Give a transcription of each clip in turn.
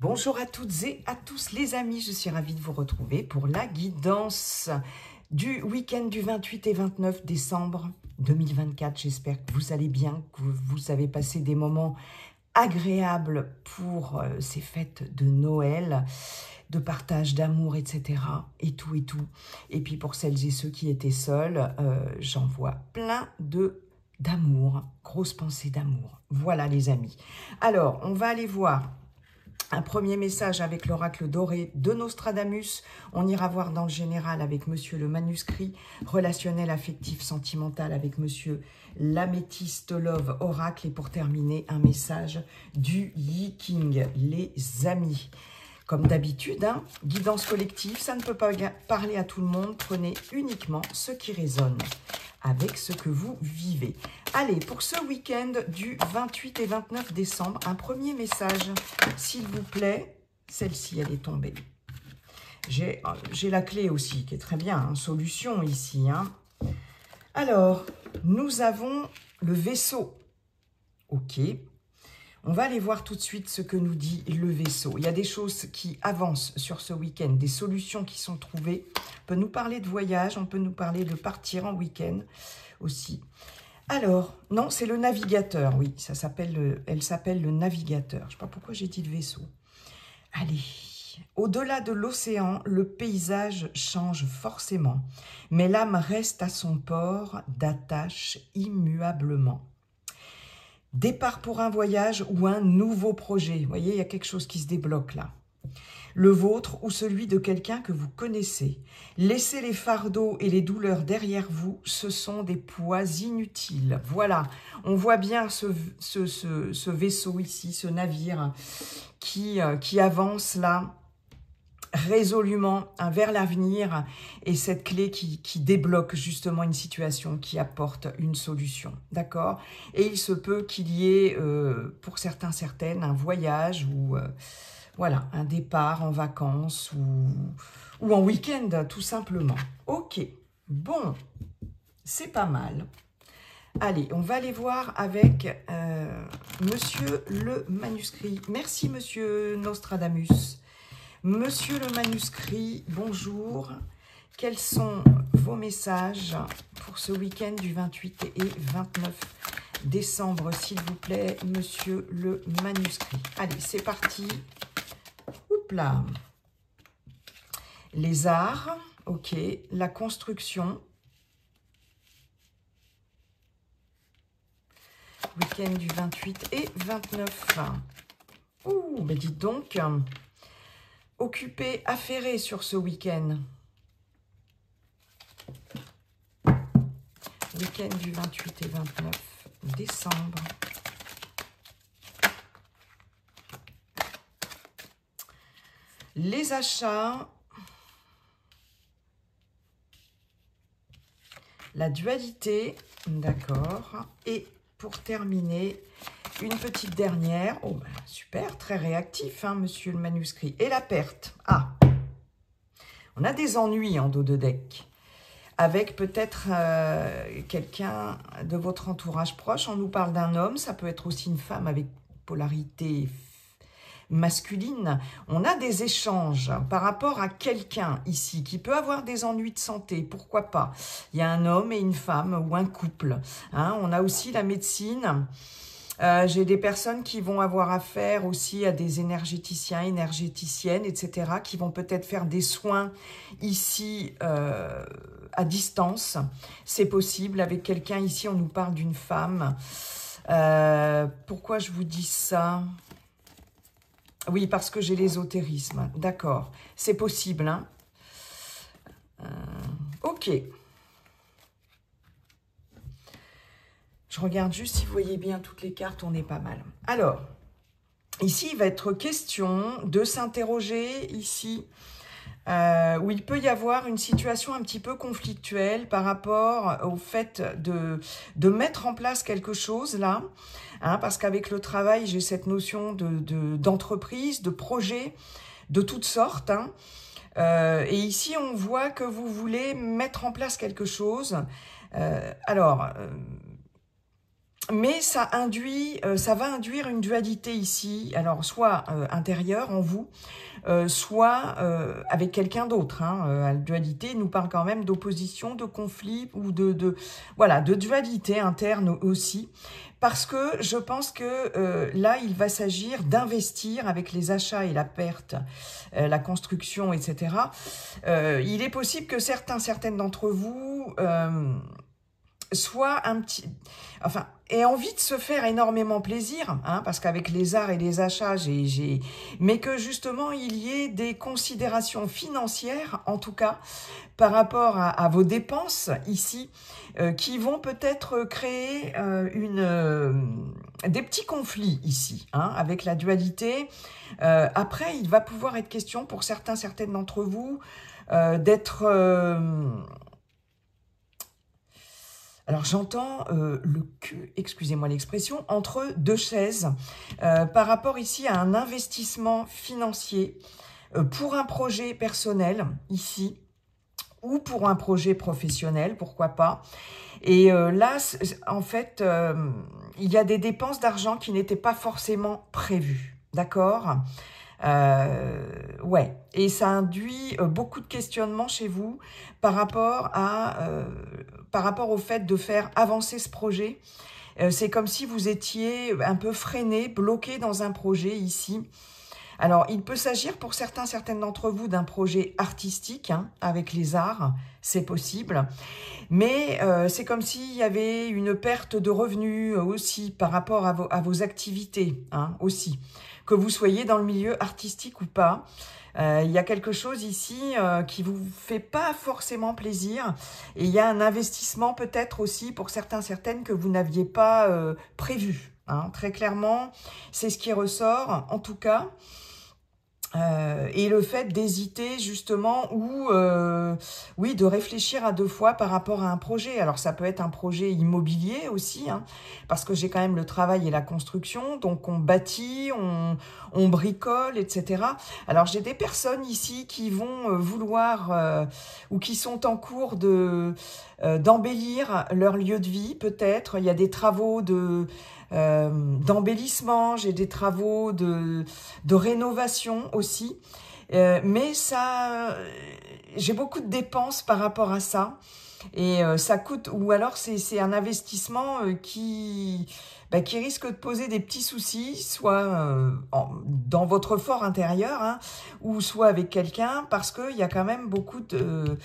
Bonjour à toutes et à tous les amis, je suis ravie de vous retrouver pour la guidance du week-end du 28 et 29 décembre 2024. J'espère que vous allez bien, que vous avez passé des moments agréables pour ces fêtes de Noël, de partage, d'amour, etc. Et tout et tout. Et puis pour celles et ceux qui étaient seuls, j'envoie plein d'amour, grosse pensée d'amour. Voilà les amis. Alors, on va aller voir un premier message avec l'oracle doré de Nostradamus. On ira voir dans le général avec monsieur le manuscrit, relationnel, affectif, sentimental avec monsieur l'améthyste love oracle. Et pour terminer, un message du Yi King, les amis. Comme d'habitude, guidance collective, ça ne peut pas parler à tout le monde. Prenez uniquement ce qui résonne avec ce que vous vivez. Allez, pour ce week-end du 28 et 29 décembre, un premier message, s'il vous plaît. Celle-ci, elle est tombée. J'ai la clé aussi, qui est très bien, solution ici. Alors, nous avons le vaisseau. Ok. On va aller voir tout de suite ce que nous dit le vaisseau. Il y a des choses qui avancent sur ce week-end, des solutions qui sont trouvées. On peut nous parler de voyage, on peut nous parler de partir en week-end aussi. Alors, non, c'est le navigateur, oui, elle s'appelle le navigateur. Je ne sais pas pourquoi j'ai dit le vaisseau. Allez, au-delà de l'océan, le paysage change forcément, mais l'âme reste à son port d'attache immuablement. Départ pour un voyage ou un nouveau projet. Vous voyez, il y a quelque chose qui se débloque là. Le vôtre ou celui de quelqu'un que vous connaissez. Laissez les fardeaux et les douleurs derrière vous, ce sont des poids inutiles. Voilà, on voit bien ce vaisseau ici, ce navire qui avance là, résolument vers l'avenir, et cette clé qui débloque justement une situation, qui apporte une solution, d'accord? Et il se peut qu'il y ait, pour certains, certaines, un voyage ou voilà, un départ en vacances ou en week-end, tout simplement. Ok, bon, c'est pas mal. Allez, on va aller voir avec monsieur le manuscrit. Merci, monsieur Nostradamus. Monsieur le manuscrit, bonjour. Quels sont vos messages pour ce week-end du 28 et 29 décembre, s'il vous plaît, monsieur le manuscrit? Allez, c'est parti. Oups là. Les arts, ok. La construction. Week-end du 28 et 29. Ouh, mais dites donc... Occupé, affairé sur ce week-end. Week-end du 28 et 29 décembre. Les achats. La dualité. D'accord. Et pour terminer... une petite dernière. Oh, ben, super, très réactif, monsieur le manuscrit. Et la perte. Ah, on a des ennuis en dos de deck. Avec peut-être quelqu'un de votre entourage proche. On nous parle d'un homme, ça peut être aussi une femme avec polarité masculine. On a des échanges par rapport à quelqu'un ici qui peut avoir des ennuis de santé, pourquoi pas. Il y a un homme et une femme ou un couple. On a aussi la médecine. J'ai des personnes qui vont avoir affaire aussi à des énergéticiens, énergéticiennes, etc., qui vont peut-être faire des soins ici à distance. C'est possible. Avec quelqu'un ici, on nous parle d'une femme. Pourquoi je vous dis ça? Oui, parce que j'ai l'ésotérisme. D'accord. C'est possible. Ok. Je regarde juste si vous voyez bien toutes les cartes, on est pas mal. Alors, ici, il va être question de s'interroger ici, où il peut y avoir une situation un petit peu conflictuelle par rapport au fait de mettre en place quelque chose là, parce qu'avec le travail, j'ai cette notion d'entreprise, de projet, de toutes sortes. Et ici, on voit que vous voulez mettre en place quelque chose. Mais ça va induire une dualité ici, alors soit intérieure en vous, soit avec quelqu'un d'autre. La dualité nous parle quand même d'opposition, de conflit ou voilà, de dualité interne aussi. Parce que je pense que là, il va s'agir d'investir avec les achats et la perte, la construction, etc. Il est possible que certaines d'entre vous soit aient envie de se faire énormément plaisir, parce qu'avec les arts et les achats, mais que justement il y ait des considérations financières, en tout cas, par rapport à vos dépenses ici, qui vont peut-être créer des petits conflits ici, avec la dualité. Après, il va pouvoir être question pour certaines d'entre vous d'être... alors j'entends le cul, excusez-moi l'expression, entre deux chaises par rapport ici à un investissement financier pour un projet personnel ici ou pour un projet professionnel, pourquoi pas. Et là, en fait, il y a des dépenses d'argent qui n'étaient pas forcément prévues, d'accord ? Ouais, et ça induit beaucoup de questionnements chez vous par rapport au fait de faire avancer ce projet. C'est comme si vous étiez un peu freiné, bloqué dans un projet ici. Alors, il peut s'agir pour certaines d'entre vous d'un projet artistique avec les arts, c'est possible. Mais c'est comme s'il y avait une perte de revenus aussi par rapport à vos activités aussi. Que vous soyez dans le milieu artistique ou pas, il y a quelque chose ici qui vous fait pas forcément plaisir. Et il y a un investissement peut-être aussi pour certaines que vous n'aviez pas prévu. Très clairement, c'est ce qui ressort en tout cas. Et le fait d'hésiter justement ou oui, de réfléchir à deux fois par rapport à un projet. Alors ça peut être un projet immobilier aussi, parce que j'ai quand même le travail et la construction, donc on bâtit, on bricole, etc. Alors j'ai des personnes ici qui vont vouloir ou qui sont en cours d'embellir leur lieu de vie peut-être. Il y a des travaux d'embellissement, j'ai des travaux de rénovation aussi, mais ça, j'ai beaucoup de dépenses par rapport à ça, et ça coûte, ou alors c'est un investissement qui risque de poser des petits soucis, soit dans votre fort intérieur, ou soit avec quelqu'un, parce qu'il y a quand même beaucoup de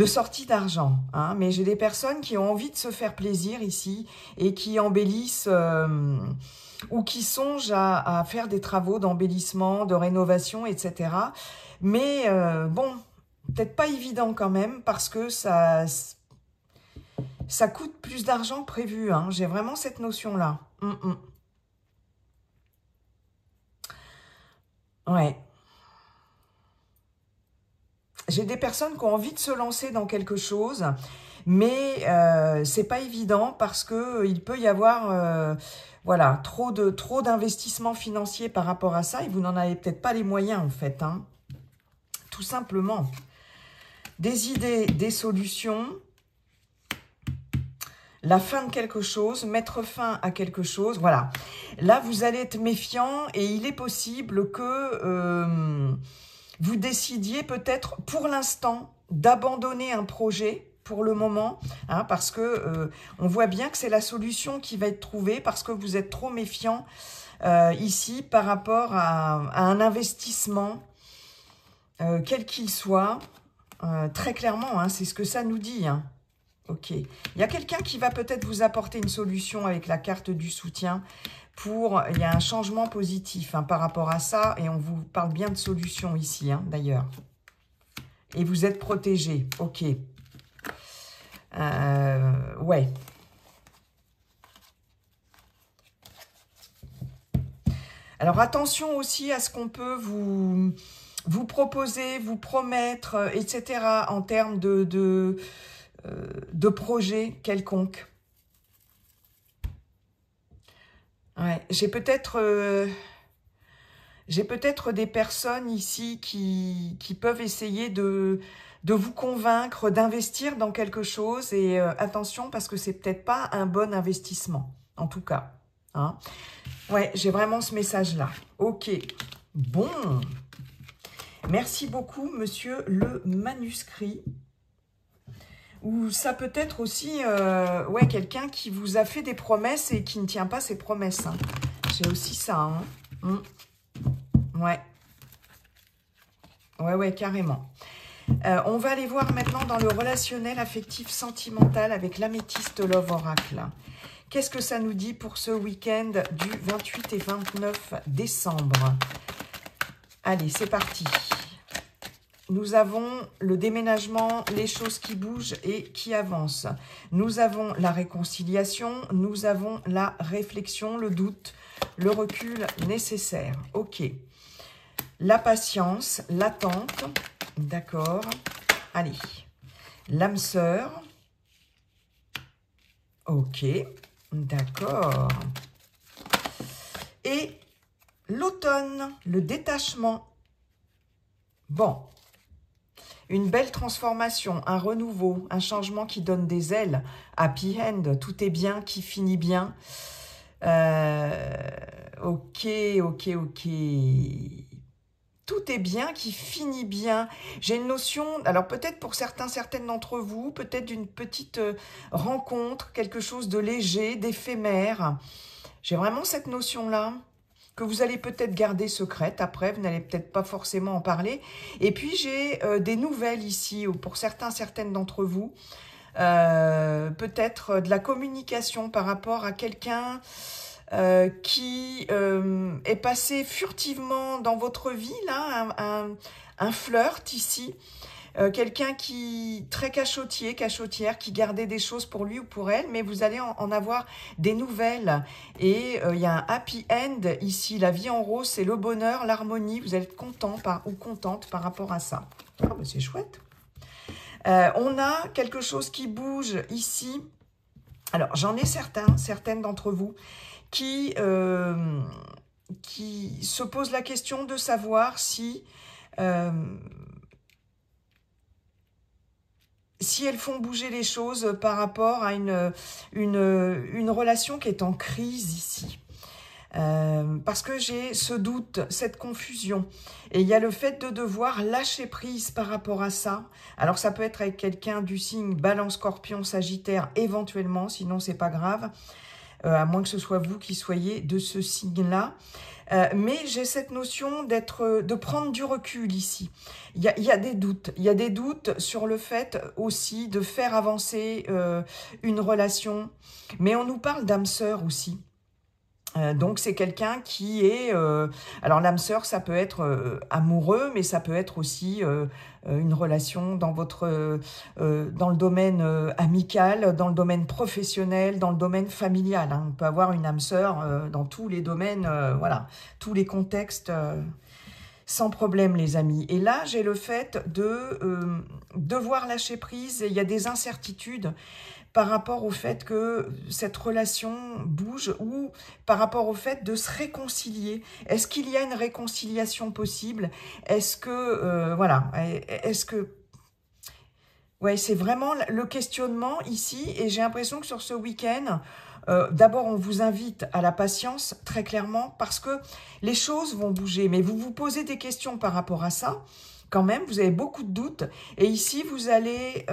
sortie d'argent. Mais j'ai des personnes qui ont envie de se faire plaisir ici et qui embellissent ou qui songent à faire des travaux d'embellissement, de rénovation, etc. Mais bon, peut-être pas évident quand même parce que ça coûte plus d'argent que prévu. J'ai vraiment cette notion-là. Ouais. J'ai des personnes qui ont envie de se lancer dans quelque chose, mais c'est pas évident parce que il peut y avoir voilà, trop d'investissements financiers par rapport à ça et vous n'en avez peut-être pas les moyens en fait. Tout simplement. Des idées, des solutions, la fin de quelque chose, mettre fin à quelque chose, voilà. Là, vous allez être méfiant et il est possible que vous décidiez peut-être pour l'instant d'abandonner un projet pour le moment, parce que on voit bien que c'est la solution qui va être trouvée parce que vous êtes trop méfiant ici par rapport à un investissement, quel qu'il soit, très clairement, c'est ce que ça nous dit. Ok. Il y a quelqu'un qui va peut-être vous apporter une solution avec la carte du soutien. Il y a un changement positif par rapport à ça. Et on vous parle bien de solution ici, d'ailleurs. Et vous êtes protégé. Ok. Ouais. Alors, attention aussi à ce qu'on peut vous proposer, vous promettre, etc. en termes de projets quelconques. Ouais, j'ai peut-être des personnes ici qui peuvent essayer de vous convaincre d'investir dans quelque chose. Et attention, parce que c'est peut-être pas un bon investissement. en tout cas. Hein. Ouais, j'ai vraiment ce message-là. Ok, bon. Merci beaucoup, monsieur le manuscrit. Ou ça peut être aussi ouais, quelqu'un qui vous a fait des promesses et qui ne tient pas ses promesses. Hein. J'ai aussi ça. Hein. Ouais. Ouais, carrément. On va aller voir maintenant dans le relationnel affectif sentimental avec l'améthyste Love Oracle. Qu'est-ce que ça nous dit pour ce week-end du 28 et 29 décembre? Allez, c'est parti. Nous avons le déménagement, les choses qui bougent et qui avancent. Nous avons la réconciliation, nous avons la réflexion, le doute, le recul nécessaire. Ok. La patience, l'attente. D'accord. Allez. L'âme sœur. Ok. D'accord. Et l'automne, le détachement. Bon. Une belle transformation, un renouveau, un changement qui donne des ailes. Happy end, tout est bien, qui finit bien. Ok. Tout est bien, qui finit bien. J'ai une notion, alors peut-être pour certaines d'entre vous, peut-être d'une petite rencontre, quelque chose de léger, d'éphémère. J'ai vraiment cette notion-là, que vous allez peut-être garder secrète. Après, vous n'allez peut-être pas forcément en parler. Et puis, j'ai des nouvelles ici, pour certaines d'entre vous. Peut-être de la communication par rapport à quelqu'un qui est passé furtivement dans votre vie, là, un flirt ici. Quelqu'un qui très cachotière, qui gardait des choses pour lui ou pour elle, mais vous allez en avoir des nouvelles. Et il y a un happy end ici, la vie en rose, c'est le bonheur, l'harmonie. Vous allez être content ou contente par rapport à ça. Oh, ben c'est chouette. On a quelque chose qui bouge ici. Alors, j'en ai certaines d'entre vous qui se posent la question de savoir si elles font bouger les choses par rapport à une relation qui est en crise ici. Parce que j'ai ce doute, cette confusion. Et il y a le fait de devoir lâcher prise par rapport à ça. Alors ça peut être avec quelqu'un du signe Balance, Scorpion, Sagittaire, éventuellement, sinon c'est pas grave. À moins que ce soit vous qui soyez de ce signe-là. Mais j'ai cette notion de prendre du recul ici. Il y a des doutes. Il y a des doutes sur le fait aussi de faire avancer une relation. Mais on nous parle d'âme sœur aussi. Donc c'est quelqu'un qui est... alors l'âme sœur, ça peut être amoureux, mais ça peut être aussi une relation dans dans le domaine amical, dans le domaine professionnel, dans le domaine familial. Hein. On peut avoir une âme sœur dans tous les domaines, voilà, tous les contextes, sans problème les amis. Et là, j'ai le fait de devoir lâcher prise, et il y a des incertitudes par rapport au fait que cette relation bouge ou par rapport au fait de se réconcilier. Est-ce qu'il y a une réconciliation possible? Est-ce que, voilà, est-ce que... Ouais, c'est vraiment le questionnement ici et j'ai l'impression que sur ce week-end, d'abord on vous invite à la patience, très clairement, parce que les choses vont bouger, mais vous vous posez des questions par rapport à ça, quand même, vous avez beaucoup de doutes et ici vous allez...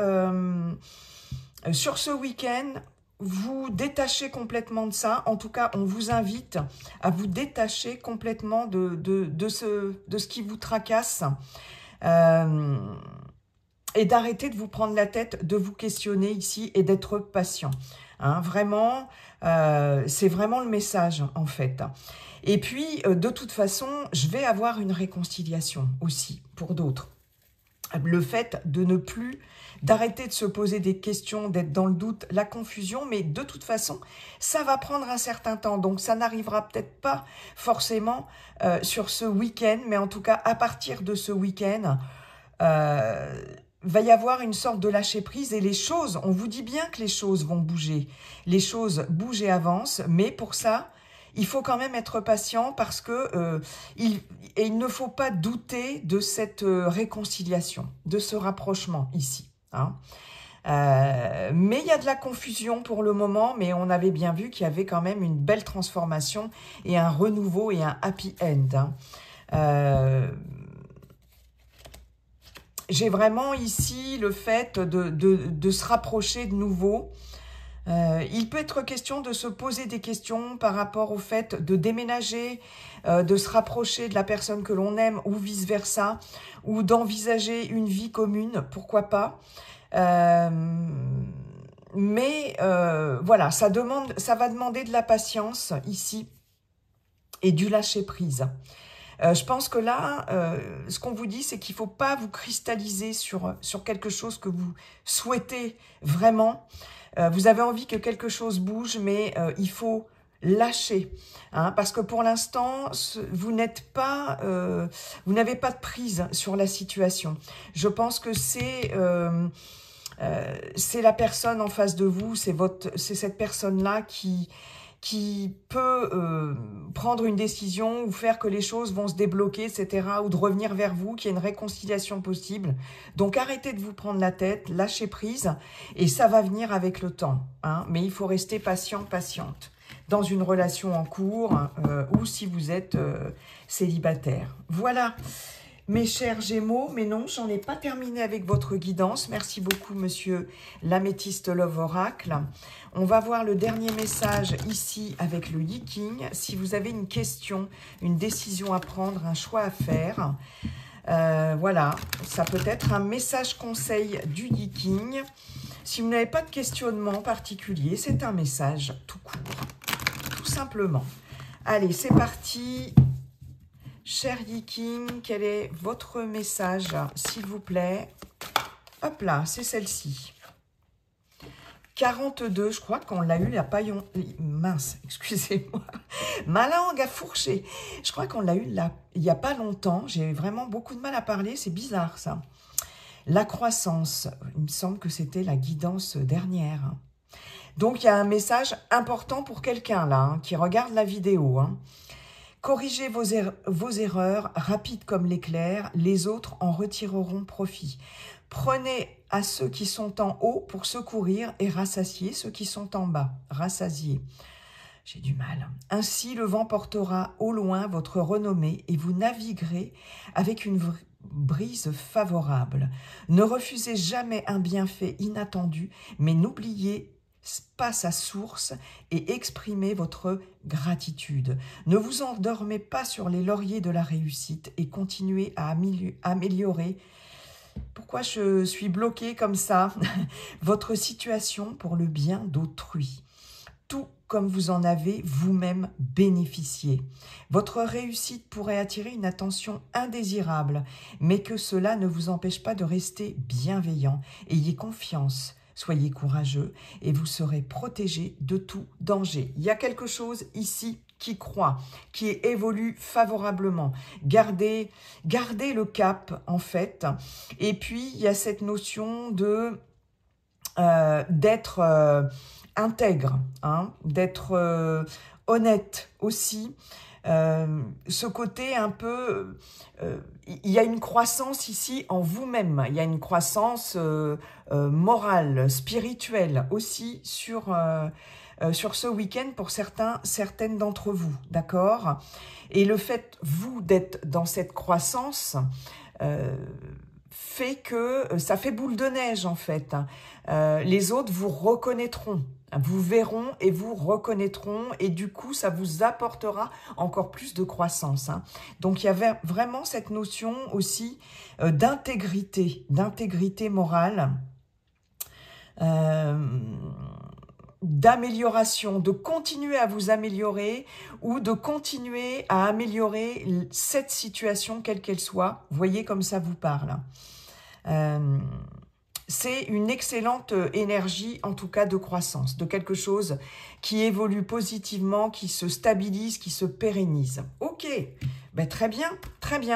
sur ce week-end, vous détachez complètement de ça. En tout cas, on vous invite à vous détacher complètement de ce qui vous tracasse et d'arrêter de vous prendre la tête, de vous questionner ici et d'être patient. Hein, vraiment, c'est vraiment le message en fait. Et puis, de toute façon, je vais avoir une réconciliation aussi pour d'autres. Le fait de ne plus, d'arrêter de se poser des questions, d'être dans le doute, la confusion, mais de toute façon, ça va prendre un certain temps. Donc, ça n'arrivera peut-être pas forcément sur ce week-end, mais en tout cas, à partir de ce week-end, va y avoir une sorte de lâcher-prise et les choses, on vous dit bien que les choses vont bouger. Les choses bougent et avancent, mais pour ça... il faut quand même être patient parce que il ne faut pas douter de cette réconciliation, de ce rapprochement ici. Hein. Mais il y a de la confusion pour le moment, mais on avait bien vu qu'il y avait quand même une belle transformation et un renouveau et un happy end. Hein. J'ai vraiment ici le fait de se rapprocher de nouveau. Il peut être question de se poser des questions par rapport au fait de déménager, de se rapprocher de la personne que l'on aime ou vice-versa, ou d'envisager une vie commune, pourquoi pas. Voilà, ça va demander de la patience ici et du lâcher-prise. Je pense que là, ce qu'on vous dit, c'est qu'il ne faut pas vous cristalliser sur quelque chose que vous souhaitez vraiment. Vous avez envie que quelque chose bouge, mais il faut lâcher. Hein, parce que pour l'instant, vous n'avez pas de prise sur la situation. Je pense que c'est la personne en face de vous, c'est cette personne-là qui peut prendre une décision ou faire que les choses vont se débloquer, etc., ou de revenir vers vous, qu'il y ait une réconciliation possible. Donc arrêtez de vous prendre la tête, lâchez prise, et ça va venir avec le temps. Hein, mais il faut rester patient, patiente, dans une relation en cours, ou si vous êtes célibataire. Voilà. Mes chers Gémeaux, mais non, j'en ai pas terminé avec votre guidance. Merci beaucoup, monsieur l'Améthyste Love Oracle. On va voir le dernier message ici avec le Yi-King. Si vous avez une question, une décision à prendre, un choix à faire, voilà, ça peut être un message conseil du Yi-King. Si vous n'avez pas de questionnement particulier, c'est un message tout court, tout simplement. Allez, c'est parti. Cher Yi-King, quel est votre message, s'il vous plaît? Hop là, c'est celle-ci. 42, je crois qu'on l'a eu, la paillon... Mince, excusez-moi. Ma langue a fourché. Je crois qu'on l'a eu il n'y a pas longtemps. J'ai vraiment beaucoup de mal à parler, c'est bizarre ça. La croissance, il me semble que c'était la guidance dernière. Donc, il y a un message important pour quelqu'un là, hein, qui regarde la vidéo, hein. Corrigez vos erreurs, rapides comme l'éclair, les autres en retireront profit. Prenez à ceux qui sont en haut pour secourir et rassasier ceux qui sont en bas. Rassasier. J'ai du mal. Ainsi, le vent portera au loin votre renommée et vous naviguerez avec une brise favorable. Ne refusez jamais un bienfait inattendu, mais n'oubliez pas sa source et exprimez votre gratitude. Ne vous endormez pas sur les lauriers de la réussite et continuez à améliorer. Pourquoi je suis bloquée comme ça? Votre situation pour le bien d'autrui. Tout comme vous en avez vous-même bénéficié. Votre réussite pourrait attirer une attention indésirable, mais que cela ne vous empêche pas de rester bienveillant. Ayez confiance. Soyez courageux et vous serez protégé de tout danger. Il y a quelque chose ici qui croit, qui évolue favorablement. Gardez le cap, en fait. Et puis, il y a cette notion d'être intègre, hein, d'être honnête aussi. Ce côté un peu... il y a une croissance ici en vous-même. Il y a une croissance morale, spirituelle aussi sur ce week-end pour certaines d'entre vous, d'accord? Et le fait, vous, d'être dans cette croissance fait que ça fait boule de neige, en fait. Les autres vous reconnaîtront. Vous verront et vous reconnaîtront et du coup, ça vous apportera encore plus de croissance. Hein. Donc, il y avait vraiment cette notion aussi d'intégrité morale, d'amélioration, de continuer à vous améliorer ou de continuer à améliorer cette situation, quelle qu'elle soit. Vous voyez comme ça vous parle. C'est une excellente énergie, en tout cas de croissance, de quelque chose qui évolue positivement, qui se stabilise, qui se pérennise. Ok, ben, très bien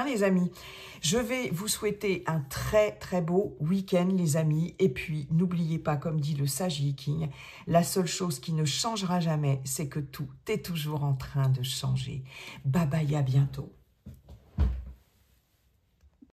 les amis. Je vais vous souhaiter un très très beau week-end les amis. Et puis, n'oubliez pas, comme dit le sage Yi-King, la seule chose qui ne changera jamais, c'est que tout est toujours en train de changer. Bye bye, à bientôt.